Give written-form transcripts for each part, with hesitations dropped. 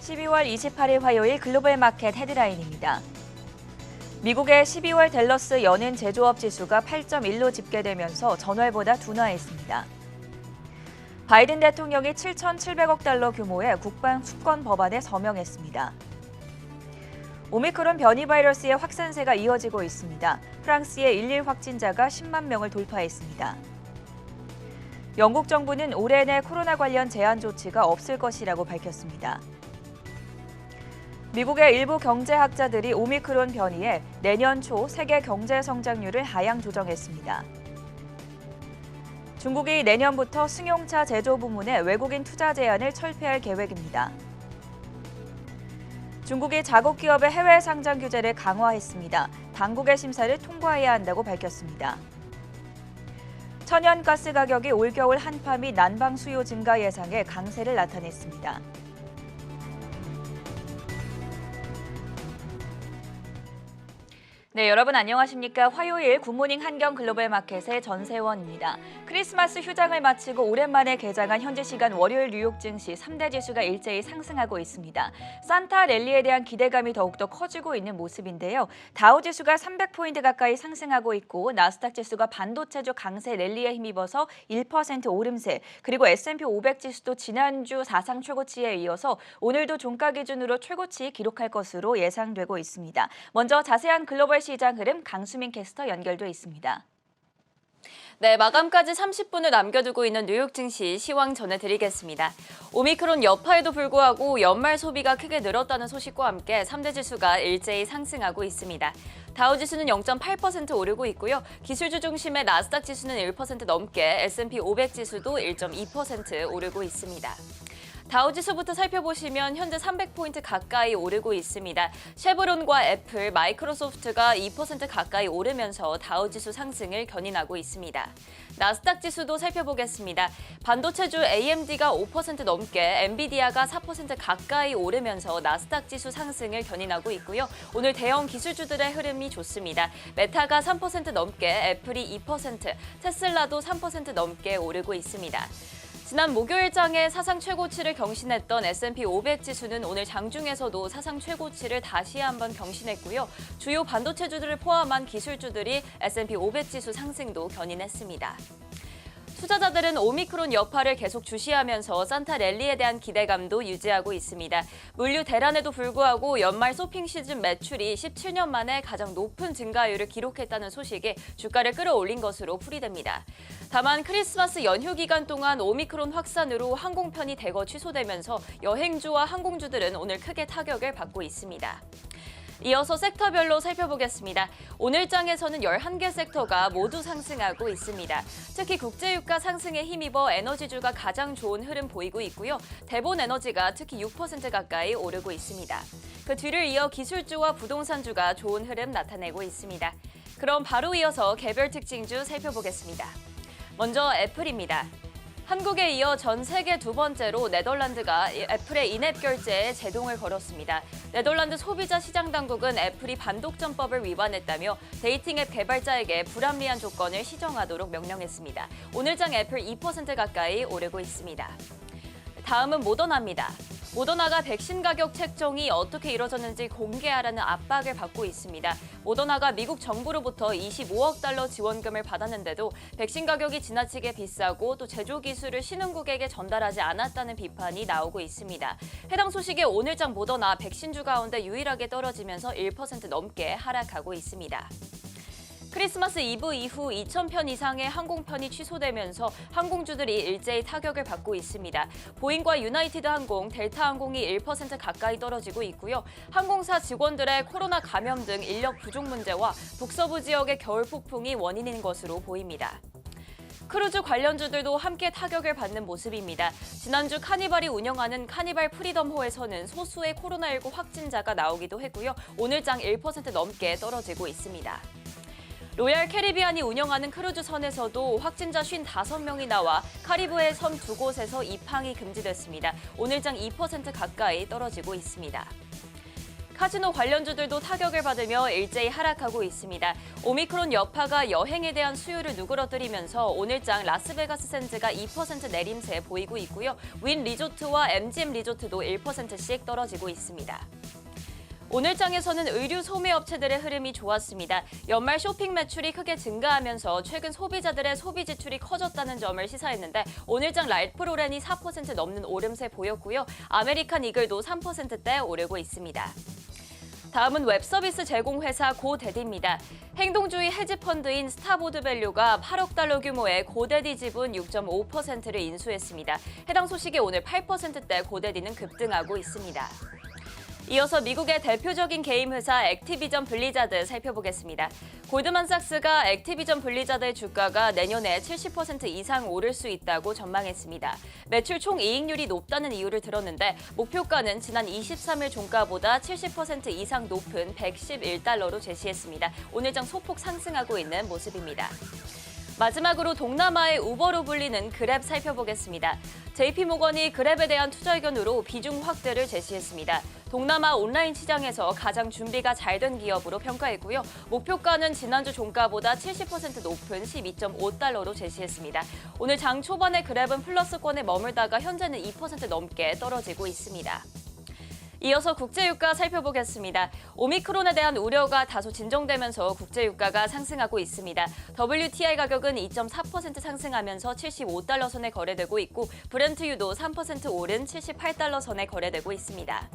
12월 28일 화요일 글로벌 마켓 헤드라인입니다. 미국의 12월 댈러스 연은 제조업 지수가 8.1로 집계되면서 전월보다 둔화했습니다. 바이든 대통령이 7,700억 달러 규모의 국방 수권 법안에 서명했습니다. 오미크론 변이 바이러스의 확산세가 이어지고 있습니다. 프랑스의 일일 확진자가 10만 명을 돌파했습니다. 영국 정부는 올해 내 코로나 관련 제한 조치가 없을 것이라고 밝혔습니다. 미국의 일부 경제학자들이 오미크론 변이에 내년 초 세계 경제 성장률을 하향 조정했습니다. 중국이 내년부터 승용차 제조 부문에 외국인 투자 제한을 철폐할 계획입니다. 중국이 자국 기업의 해외 상장 규제를 강화했습니다. 당국의 심사를 통과해야 한다고 밝혔습니다. 천연가스 가격이 올겨울 한파 및 난방 수요 증가 예상에 강세를 나타냈습니다. 네, 여러분 안녕하십니까? 화요일 굿모닝 한경 글로벌 마켓의 전세원입니다. 크리스마스 휴장을 마치고 오랜만에 개장한 현지 시간 월요일 뉴욕 증시 3대 지수가 일제히 상승하고 있습니다. 산타 랠리에 대한 기대감이 더욱더 커지고 있는 모습인데요. 다우 지수가 300포인트 가까이 상승하고 있고 나스닥 지수가 반도체주 강세 랠리에 힘입어서 1% 오름세, 그리고 S&P 500 지수도 지난주 사상 최고치에 이어서 오늘도 종가 기준으로 최고치 기록할 것으로 예상되고 있습니다. 먼저 자세한 글로벌 시장 흐름 강수민 캐스터 연결돼 있습니다. 네, 마감까지 30분을 남겨두고 있는 뉴욕 증시 시황 전해드리겠습니다. 오미크론 여파에도 불구하고 연말 소비가 크게 늘었다는 소식과 함께 3대 지수가 일제히 상승하고 있습니다. 다우 지수는 0.8% 오르고 있고요. 기술주 중심의 나스닥 지수는 1% 넘게, S&P 500 지수도 1.2% 오르고 있습니다. 다우지수부터 살펴보시면 현재 300포인트 가까이 오르고 있습니다. 쉐보론과 애플, 마이크로소프트가 2% 가까이 오르면서 다우지수 상승을 견인하고 있습니다. 나스닥 지수도 살펴보겠습니다. 반도체주 AMD가 5% 넘게, 엔비디아가 4% 가까이 오르면서 나스닥 지수 상승을 견인하고 있고요. 오늘 대형 기술주들의 흐름이 좋습니다. 메타가 3% 넘게, 애플이 2%, 테슬라도 3% 넘게 오르고 있습니다. 지난 목요일장에 사상 최고치를 경신했던 S&P 500 지수는 오늘 장중에서도 사상 최고치를 다시 한번 경신했고요. 주요 반도체주들을 포함한 기술주들이 S&P 500 지수 상승도 견인했습니다. 투자자들은 오미크론 여파를 계속 주시하면서 산타 랠리에 대한 기대감도 유지하고 있습니다. 물류 대란에도 불구하고 연말 쇼핑 시즌 매출이 17년 만에 가장 높은 증가율을 기록했다는 소식이 주가를 끌어올린 것으로 풀이됩니다. 다만 크리스마스 연휴 기간 동안 오미크론 확산으로 항공편이 대거 취소되면서 여행주와 항공주들은 오늘 크게 타격을 받고 있습니다. 이어서 섹터별로 살펴보겠습니다. 오늘 장에서는 11개 섹터가 모두 상승하고 있습니다. 특히 국제유가 상승에 힘입어 에너지주가 가장 좋은 흐름 보이고 있고요. 대본에너지가 특히 6% 가까이 오르고 있습니다. 그 뒤를 이어 기술주와 부동산주가 좋은 흐름 나타내고 있습니다. 그럼 바로 이어서 개별 특징주 살펴보겠습니다. 먼저 애플입니다. 한국에 이어 전 세계 두 번째로 네덜란드가 애플의 인앱 결제에 제동을 걸었습니다. 네덜란드 소비자 시장 당국은 애플이 반독점법을 위반했다며 데이팅 앱 개발자에게 불합리한 조건을 시정하도록 명령했습니다. 오늘장 애플 2% 가까이 오르고 있습니다. 다음은 모더나입니다. 모더나가 백신 가격 책정이 어떻게 이뤄졌는지 공개하라는 압박을 받고 있습니다. 모더나가 미국 정부로부터 25억 달러 지원금을 받았는데도 백신 가격이 지나치게 비싸고 또 제조 기술을 신흥국에게 전달하지 않았다는 비판이 나오고 있습니다. 해당 소식에 오늘장 모더나 백신주 가운데 유일하게 떨어지면서 1% 넘게 하락하고 있습니다. 크리스마스 이브 이후 2,000편 이상의 항공편이 취소되면서 항공주들이 일제히 타격을 받고 있습니다. 보잉과 유나이티드 항공, 델타 항공이 1% 가까이 떨어지고 있고요. 항공사 직원들의 코로나 감염 등 인력 부족 문제와 북서부 지역의 겨울 폭풍이 원인인 것으로 보입니다. 크루즈 관련주들도 함께 타격을 받는 모습입니다. 지난주 카니발이 운영하는 카니발 프리덤호에서는 소수의 코로나19 확진자가 나오기도 했고요. 오늘장 1% 넘게 떨어지고 있습니다. 로얄 캐리비안이 운영하는 크루즈선에서도 확진자 55명이 나와 카리브해 섬 두 곳에서 입항이 금지됐습니다. 오늘장 2% 가까이 떨어지고 있습니다. 카지노 관련주들도 타격을 받으며 일제히 하락하고 있습니다. 오미크론 여파가 여행에 대한 수요를 누그러뜨리면서 오늘장 라스베가스 샌즈가 2% 내림세 보이고 있고요. 윈 리조트와 MGM 리조트도 1%씩 떨어지고 있습니다. 오늘 장에서는 의류 소매 업체들의 흐름이 좋았습니다. 연말 쇼핑 매출이 크게 증가하면서 최근 소비자들의 소비 지출이 커졌다는 점을 시사했는데 오늘 장 랄프 로렌이 4% 넘는 오름세 보였고요. 아메리칸 이글도 3%대 오르고 있습니다. 다음은 웹서비스 제공회사 고데디입니다. 행동주의 헤지펀드인 스타보드밸류가 8억 달러 규모의 고데디 지분 6.5%를 인수했습니다. 해당 소식에 오늘 8%대 고데디는 급등하고 있습니다. 이어서 미국의 대표적인 게임 회사 액티비전 블리자드 살펴보겠습니다. 골드만삭스가 액티비전 블리자드의 주가가 내년에 70% 이상 오를 수 있다고 전망했습니다. 매출 총 이익률이 높다는 이유를 들었는데 목표가는 지난 23일 종가보다 70% 이상 높은 111달러로 제시했습니다. 오늘장 소폭 상승하고 있는 모습입니다. 마지막으로 동남아의 우버로 불리는 그랩 살펴보겠습니다. JP모건이 그랩에 대한 투자 의견으로 비중 확대를 제시했습니다. 동남아 온라인 시장에서 가장 준비가 잘 된 기업으로 평가했고요. 목표가는 지난주 종가보다 70% 높은 12.5달러로 제시했습니다. 오늘 장 초반에 그랩은 플러스권에 머물다가 현재는 2% 넘게 떨어지고 있습니다. 이어서 국제유가 살펴보겠습니다. 오미크론에 대한 우려가 다소 진정되면서 국제유가가 상승하고 있습니다. WTI 가격은 2.4% 상승하면서 75달러 선에 거래되고 있고 브렌트유도 3% 오른 78달러 선에 거래되고 있습니다.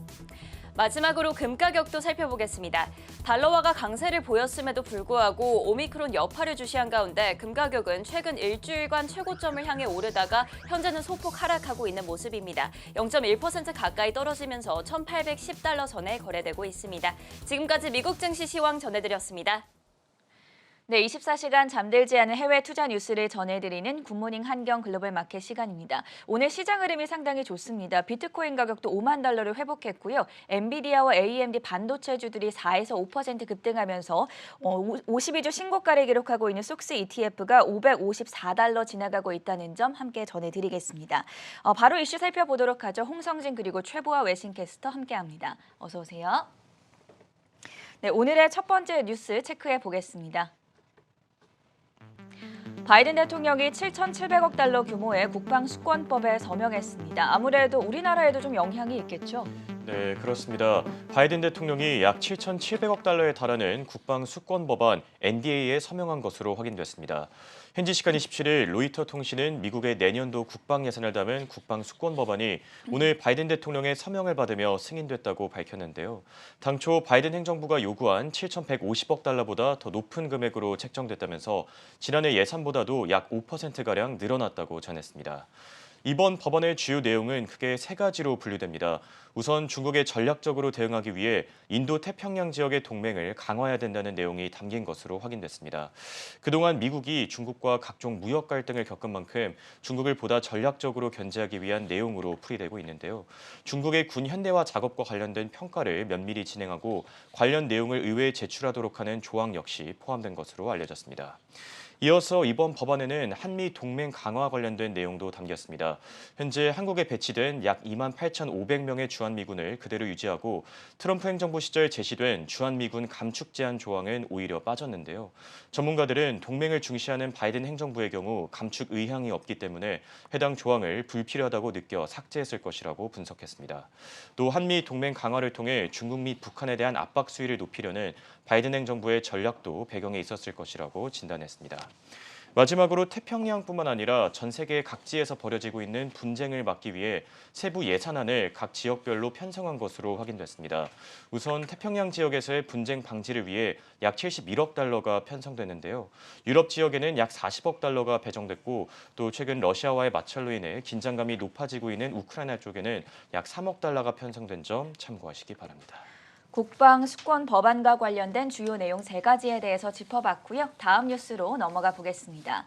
마지막으로 금 가격도 살펴보겠습니다. 달러화가 강세를 보였음에도 불구하고 오미크론 여파를 주시한 가운데 금 가격은 최근 일주일간 최고점을 향해 오르다가 현재는 소폭 하락하고 있는 모습입니다. 0.1% 가까이 떨어지면서 1,810달러 선에 거래되고 있습니다. 지금까지 미국 증시 시황 전해드렸습니다. 네, 24시간 잠들지 않은 해외 투자 뉴스를 전해드리는 굿모닝 한경 글로벌 마켓 시간입니다. 오늘 시장 흐름이 상당히 좋습니다. 비트코인 가격도 5만 달러를 회복했고요. 엔비디아와 AMD 반도체주들이 4에서 5% 급등하면서 52주 신고가를 기록하고 있는 쏙스 ETF가 554달러 지나가고 있다는 점 함께 전해드리겠습니다. 바로 이슈 살펴보도록 하죠. 홍성진 그리고 최보아 외신캐스터 함께합니다. 어서 오세요. 네, 오늘의 첫 번째 뉴스 체크해 보겠습니다. 바이든 대통령이 7,700억 달러 규모의 국방수권법에 서명했습니다. 아무래도 우리나라에도 좀 영향이 있겠죠? 네, 그렇습니다. 바이든 대통령이 약 7,700억 달러에 달하는 국방수권 법안 NDA에 서명한 것으로 확인됐습니다. 현지 시간 27일 로이터 통신은 미국의 내년도 국방 예산을 담은 국방수권 법안이 오늘 바이든 대통령의 서명을 받으며 승인됐다고 밝혔는데요. 당초 바이든 행정부가 요구한 7,150억 달러보다 더 높은 금액으로 책정됐다면서 지난해 예산보다도 약 5%가량 늘어났다고 전했습니다. 이번 법안의 주요 내용은 크게 세 가지로 분류됩니다. 우선 중국에 전략적으로 대응하기 위해 인도 태평양 지역의 동맹을 강화해야 된다는 내용이 담긴 것으로 확인됐습니다. 그동안 미국이 중국과 각종 무역 갈등을 겪은 만큼 중국을 보다 전략적으로 견제하기 위한 내용으로 풀이되고 있는데요. 중국의 군 현대화 작업과 관련된 평가를 면밀히 진행하고 관련 내용을 의회에 제출하도록 하는 조항 역시 포함된 것으로 알려졌습니다. 이어서 이번 법안에는 한미 동맹 강화 관련된 내용도 담겼습니다. 현재 한국에 배치된 약 28,500명의 주한미군을 그대로 유지하고 트럼프 행정부 시절 제시된 주한미군 감축 제한 조항은 오히려 빠졌는데요. 전문가들은 동맹을 중시하는 바이든 행정부의 경우 감축 의향이 없기 때문에 해당 조항을 불필요하다고 느껴 삭제했을 것이라고 분석했습니다. 또 한미 동맹 강화를 통해 중국 및 북한에 대한 압박 수위를 높이려는 바이든 행정부의 전략도 배경에 있었을 것이라고 진단했습니다. 마지막으로 태평양뿐만 아니라 전 세계 각지에서 벌어지고 있는 분쟁을 막기 위해 세부 예산안을 각 지역별로 편성한 것으로 확인됐습니다. 우선 태평양 지역에서의 분쟁 방지를 위해 약 71억 달러가 편성됐는데요. 유럽 지역에는 약 40억 달러가 배정됐고 또 최근 러시아와의 마찰로 인해 긴장감이 높아지고 있는 우크라이나 쪽에는 약 3억 달러가 편성된 점 참고하시기 바랍니다. 국방 수권 법안과 관련된 주요 내용 3가지에 대해서 짚어봤고요. 다음 뉴스로 넘어가 보겠습니다.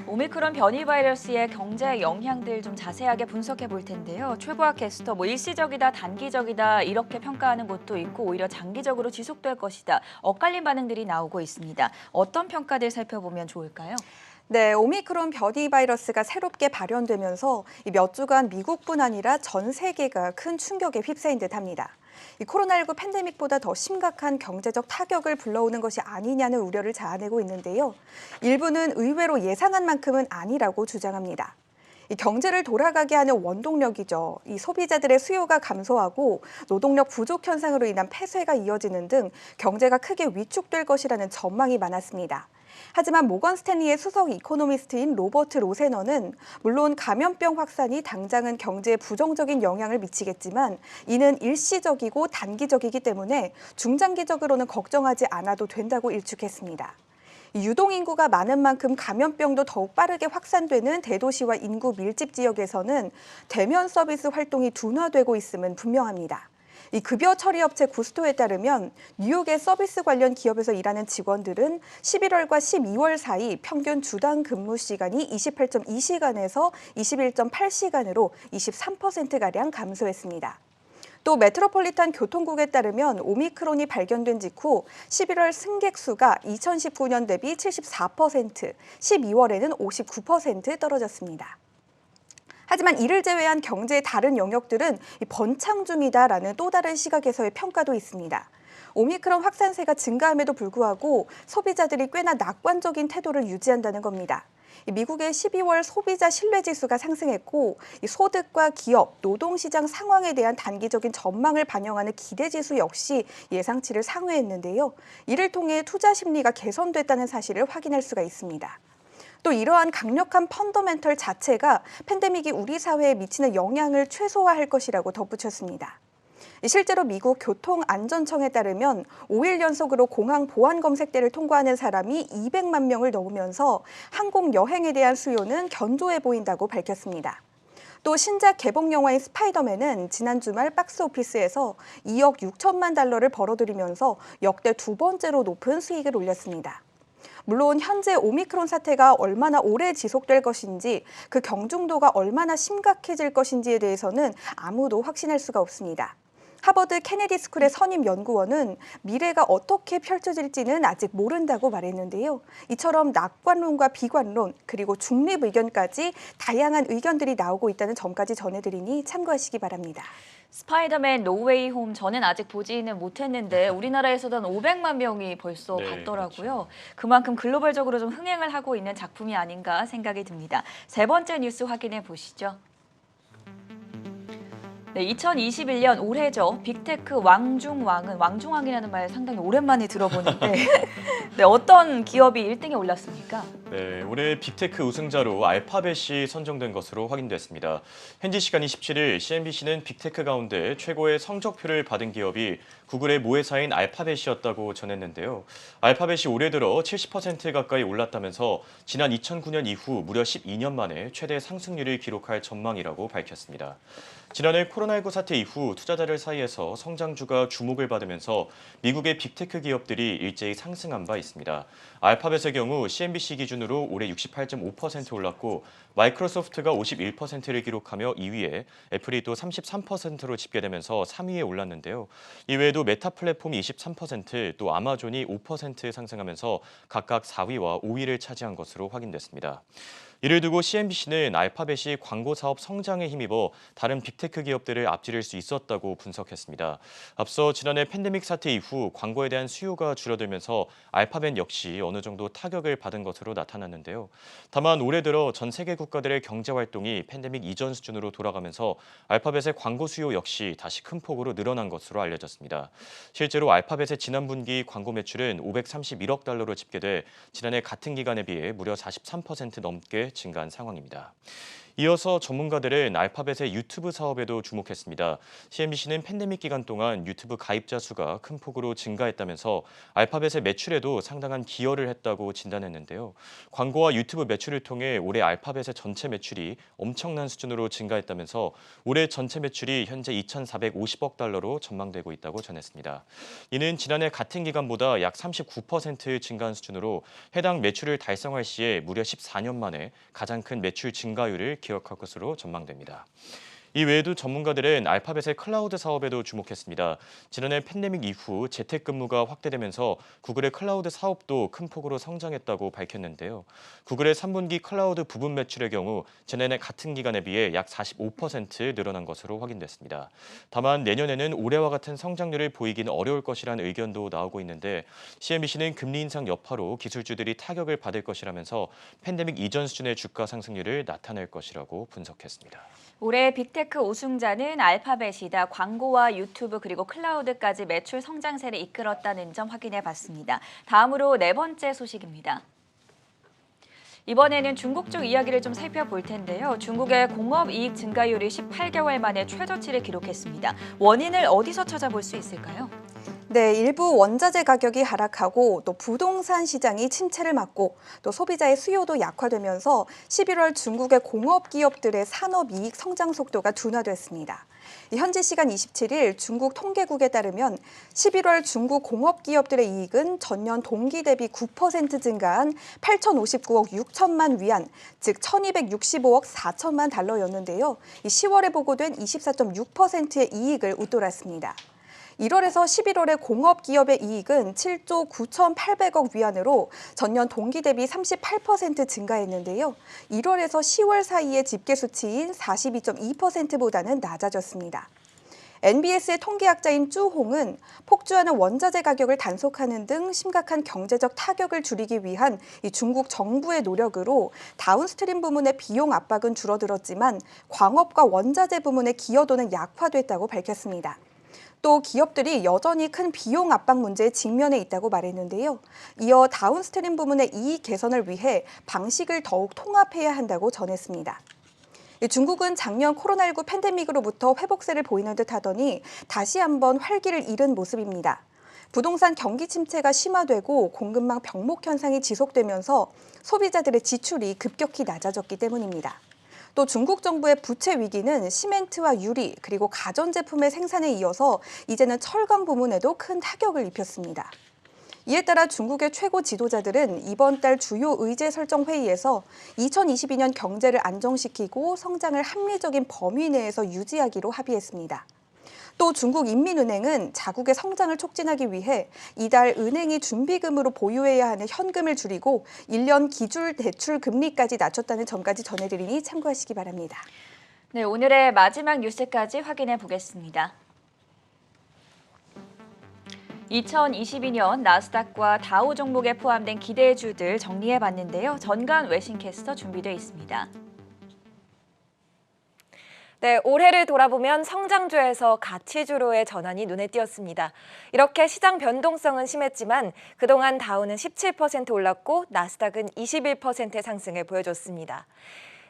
오미크론 변이 바이러스의 경제 영향들 좀 자세하게 분석해 볼 텐데요. 최보아 캐스터, 일시적이다, 단기적이다 이렇게 평가하는 곳도 있고 오히려 장기적으로 지속될 것이다. 엇갈린 반응들이 나오고 있습니다. 어떤 평가들 살펴보면 좋을까요? 네, 오미크론 변이 바이러스가 새롭게 발현되면서 몇 주간 미국뿐 아니라 전 세계가 큰 충격에 휩싸인 듯합니다. 이 코로나19 팬데믹보다 더 심각한 경제적 타격을 불러오는 것이 아니냐는 우려를 자아내고 있는데요. 일부는 의외로 예상한 만큼은 아니라고 주장합니다. 이 경제를 돌아가게 하는 원동력이죠. 이 소비자들의 수요가 감소하고 노동력 부족 현상으로 인한 폐쇄가 이어지는 등 경제가 크게 위축될 것이라는 전망이 많았습니다. 하지만 모건 스탠리의 수석 이코노미스트인 로버트 로세너는 물론 감염병 확산이 당장은 경제에 부정적인 영향을 미치겠지만 이는 일시적이고 단기적이기 때문에 중장기적으로는 걱정하지 않아도 된다고 일축했습니다. 유동인구가 많은 만큼 감염병도 더욱 빠르게 확산되는 대도시와 인구 밀집 지역에서는 대면 서비스 활동이 둔화되고 있음은 분명합니다. 이 급여 처리 업체 구스토에 따르면 뉴욕의 서비스 관련 기업에서 일하는 직원들은 11월과 12월 사이 평균 주당 근무 시간이 28.2시간에서 21.8시간으로 23%가량 감소했습니다. 또 메트로폴리탄 교통국에 따르면 오미크론이 발견된 직후 11월 승객 수가 2019년 대비 74%, 12월에는 59% 떨어졌습니다. 하지만 이를 제외한 경제의 다른 영역들은 번창 중이다라는 또 다른 시각에서의 평가도 있습니다. 오미크론 확산세가 증가함에도 불구하고 소비자들이 꽤나 낙관적인 태도를 유지한다는 겁니다. 미국의 12월 소비자 신뢰지수가 상승했고 소득과 기업, 노동시장 상황에 대한 단기적인 전망을 반영하는 기대지수 역시 예상치를 상회했는데요. 이를 통해 투자 심리가 개선됐다는 사실을 확인할 수가 있습니다. 또 이러한 강력한 펀더멘털 자체가 팬데믹이 우리 사회에 미치는 영향을 최소화할 것이라고 덧붙였습니다. 실제로 미국 교통안전청에 따르면 5일 연속으로 공항 보안 검색대를 통과하는 사람이 200만 명을 넘으면서 항공 여행에 대한 수요는 견조해 보인다고 밝혔습니다. 또 신작 개봉 영화인 스파이더맨은 지난 주말 박스오피스에서 2억 6천만 달러를 벌어들이면서 역대 두 번째로 높은 수익을 올렸습니다. 물론 현재 오미크론 사태가 얼마나 오래 지속될 것인지 그 경중도가 얼마나 심각해질 것인지에 대해서는 아무도 확신할 수가 없습니다. 하버드 케네디 스쿨의 선임 연구원은 미래가 어떻게 펼쳐질지는 아직 모른다고 말했는데요. 이처럼 낙관론과 비관론 그리고 중립 의견까지 다양한 의견들이 나오고 있다는 점까지 전해드리니 참고하시기 바랍니다. 스파이더맨 노웨이 홈 저는 아직 보지는 못했는데 우리나라에서도 500만 명이 벌써 네, 봤더라고요. 그렇죠. 그만큼 글로벌적으로 좀 흥행을 하고 있는 작품이 아닌가 생각이 듭니다. 세 번째 뉴스 확인해 보시죠. 네, 2021년 올해죠. 빅테크 왕중왕은 왕중왕이라는 말 상당히 오랜만에 들어보는데 네, 어떤 기업이 1등에 올랐습니까? 네, 올해 빅테크 우승자로 알파벳이 선정된 것으로 확인됐습니다. 현지 시간 27일 CNBC는 빅테크 가운데 최고의 성적표를 받은 기업이 구글의 모회사인 알파벳이었다고 전했는데요. 알파벳이 올해 들어 70% 가까이 올랐다면서 지난 2009년 이후 무려 12년 만에 최대 상승률을 기록할 전망이라고 밝혔습니다. 지난해 코로나19 사태 이후 투자자들 사이에서 성장주가 주목을 받으면서 미국의 빅테크 기업들이 일제히 상승한 바 있습니다. 알파벳의 경우 CNBC 기준으로 올해 68.5% 올랐고 마이크로소프트가 51%를 기록하며 2위에 애플이 또 33%로 집계되면서 3위에 올랐는데요. 이외에도 메타 플랫폼이 23%, 또 아마존이 5% 상승하면서 각각 4위와 5위를 차지한 것으로 확인됐습니다. 이를 두고 CNBC는 알파벳이 광고 사업 성장에 힘입어 다른 빅테크 기업들을 앞지를 수 있었다고 분석했습니다. 앞서 지난해 팬데믹 사태 이후 광고에 대한 수요가 줄어들면서 알파벳 역시 어느 정도 타격을 받은 것으로 나타났는데요. 다만 올해 들어 전 세계 국가들의 경제 활동이 팬데믹 이전 수준으로 돌아가면서 알파벳의 광고 수요 역시 다시 큰 폭으로 늘어난 것으로 알려졌습니다. 실제로 알파벳의 지난 분기 광고 매출은 531억 달러로 집계돼 지난해 같은 기간에 비해 무려 43% 넘게 증가한 상황입니다. 이어서 전문가들은 알파벳의 유튜브 사업에도 주목했습니다. CNBC는 팬데믹 기간 동안 유튜브 가입자 수가 큰 폭으로 증가했다면서 알파벳의 매출에도 상당한 기여를 했다고 진단했는데요. 광고와 유튜브 매출을 통해 올해 알파벳의 전체 매출이 엄청난 수준으로 증가했다면서 올해 전체 매출이 현재 2,450억 달러로 전망되고 있다고 전했습니다. 이는 지난해 같은 기간보다 약 39% 증가한 수준으로 해당 매출을 달성할 시에 무려 14년 만에 가장 큰 매출 증가율을 기록할 것으로 전망됩니다. 이 외에도 전문가들은 알파벳의 클라우드 사업에도 주목했습니다. 지난해 팬데믹 이후 재택근무가 확대되면서 구글의 클라우드 사업도 큰 폭으로 성장했다고 밝혔는데요. 구글의 3분기 클라우드 부분 매출의 경우 지난해 같은 기간에 비해 약 45% 늘어난 것으로 확인됐습니다. 다만 내년에는 올해와 같은 성장률을 보이기는 어려울 것이라는 의견도 나오고 있는데 CNBC는 금리 인상 여파로 기술주들이 타격을 받을 것이라면서 팬데믹 이전 수준의 주가 상승률을 나타낼 것이라고 분석했습니다. 올해 빅테크 우승자는 알파벳이다. 광고와 유튜브 그리고 클라우드까지 매출 성장세를 이끌었다는 점 확인해 봤습니다. 다음으로 네 번째 소식입니다. 이번에는 중국 쪽 이야기를 좀 살펴볼 텐데요. 중국의 공업 이익 증가율이 18개월 만에 최저치를 기록했습니다. 원인을 어디서 찾아볼 수 있을까요? 네, 일부 원자재 가격이 하락하고 또 부동산 시장이 침체를 맞고 또 소비자의 수요도 약화되면서 11월 중국의 공업 기업들의 산업 이익 성장 속도가 둔화됐습니다. 현지 시간 27일 중국 통계국에 따르면 11월 중국 공업 기업들의 이익은 전년 동기 대비 9% 증가한 8,059억 6천만 위안, 즉 1,265억 4천만 달러였는데요. 10월에 보고된 24.6%의 이익을 웃돌았습니다. 1월에서 11월의 공업기업의 이익은 7조 9,800억 위안으로 전년 동기 대비 38% 증가했는데요. 1월에서 10월 사이의 집계 수치인 42.2%보다는 낮아졌습니다. NBS의 통계학자인 쭈홍은 폭주하는 원자재 가격을 단속하는 등 심각한 경제적 타격을 줄이기 위한 이 중국 정부의 노력으로 다운스트림 부문의 비용 압박은 줄어들었지만 광업과 원자재 부문의 기여도는 약화됐다고 밝혔습니다. 또 기업들이 여전히 큰 비용 압박 문제에 직면해 있다고 말했는데요. 이어 다운스트림 부문의 이익 개선을 위해 방식을 더욱 통합해야 한다고 전했습니다. 중국은 작년 코로나19 팬데믹으로부터 회복세를 보이는 듯 하더니 다시 한번 활기를 잃은 모습입니다. 부동산 경기 침체가 심화되고 공급망 병목 현상이 지속되면서 소비자들의 지출이 급격히 낮아졌기 때문입니다. 또 중국 정부의 부채 위기는 시멘트와 유리 그리고 가전제품의 생산에 이어서 이제는 철강 부문에도 큰 타격을 입혔습니다. 이에 따라 중국의 최고 지도자들은 이번 달 주요 의제 설정 회의에서 2022년 경제를 안정시키고 성장을 합리적인 범위 내에서 유지하기로 합의했습니다. 또 중국인민은행은 자국의 성장을 촉진하기 위해 이달 은행이 준비금으로 보유해야 하는 현금을 줄이고 1년 기준 대출 금리까지 낮췄다는 점까지 전해드리니 참고하시기 바랍니다. 네, 오늘의 마지막 뉴스까지 확인해 보겠습니다. 2022년 나스닥과 다우 종목에 포함된 기대주들 정리해 봤는데요. 전간 외신캐스터 준비되어 있습니다. 네, 올해를 돌아보면 성장주에서 가치주로의 전환이 눈에 띄었습니다. 이렇게 시장 변동성은 심했지만 그동안 다우는 17% 올랐고 나스닥은 21%의 상승을 보여줬습니다.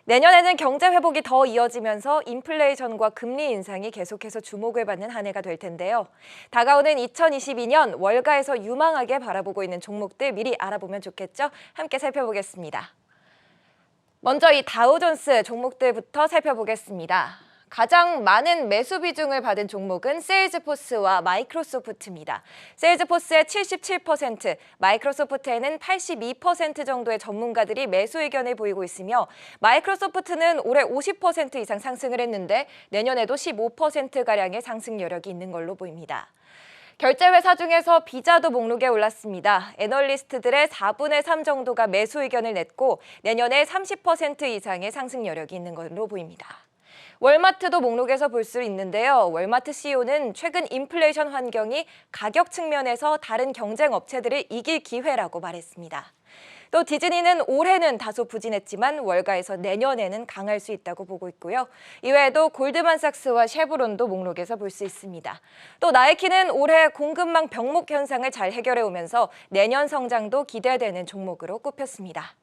내년에는 경제 회복이 더 이어지면서 인플레이션과 금리 인상이 계속해서 주목을 받는 한 해가 될 텐데요. 다가오는 2022년 월가에서 유망하게 바라보고 있는 종목들 미리 알아보면 좋겠죠? 함께 살펴보겠습니다. 먼저 이 다우존스 종목들부터 살펴보겠습니다. 가장 많은 매수 비중을 받은 종목은 세일즈포스와 마이크로소프트입니다. 세일즈포스의 77%, 마이크로소프트에는 82% 정도의 전문가들이 매수 의견을 보이고 있으며 마이크로소프트는 올해 50% 이상 상승을 했는데 내년에도 15%가량의 상승 여력이 있는 걸로 보입니다. 결제회사 중에서 비자도 목록에 올랐습니다. 애널리스트들의 4분의 3 정도가 매수 의견을 냈고 내년에 30% 이상의 상승 여력이 있는 걸로 보입니다. 월마트도 목록에서 볼 수 있는데요. 월마트 CEO는 최근 인플레이션 환경이 가격 측면에서 다른 경쟁 업체들을 이길 기회라고 말했습니다. 또 디즈니는 올해는 다소 부진했지만 월가에서 내년에는 강할 수 있다고 보고 있고요. 이외에도 골드만삭스와 쉐브론도 목록에서 볼 수 있습니다. 또 나이키는 올해 공급망 병목 현상을 잘 해결해 오면서 내년 성장도 기대되는 종목으로 꼽혔습니다.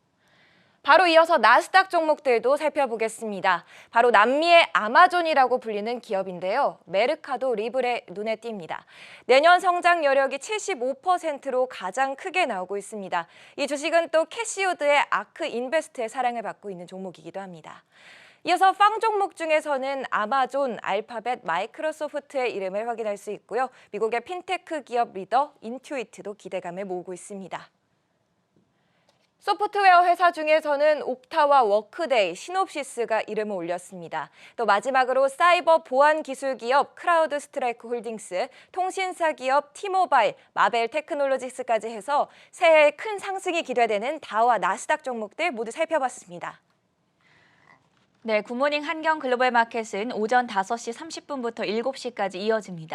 바로 이어서 나스닥 종목들도 살펴보겠습니다. 바로 남미의 아마존이라고 불리는 기업인데요. 메르카도 리블에 눈에 띕니다. 내년 성장 여력이 75%로 가장 크게 나오고 있습니다. 이 주식은 또 캐시우드의 아크 인베스트의 사랑을 받고 있는 종목이기도 합니다. 이어서 빵 종목 중에서는 아마존, 알파벳, 마이크로소프트의 이름을 확인할 수 있고요. 미국의 핀테크 기업 리더 인투이트도 기대감을 모으고 있습니다. 소프트웨어 회사 중에서는 옥타와 워크데이, 시놉시스가 이름을 올렸습니다. 또 마지막으로 사이버 보안 기술 기업 크라우드 스트라이크 홀딩스, 통신사 기업 T모바일, 마벨 테크놀로지스까지 해서 새해에 큰 상승이 기대되는 다우와 나스닥 종목들 모두 살펴봤습니다. 네, 굿모닝 한경 글로벌 마켓은 오전 5시 30분부터 7시까지 이어집니다.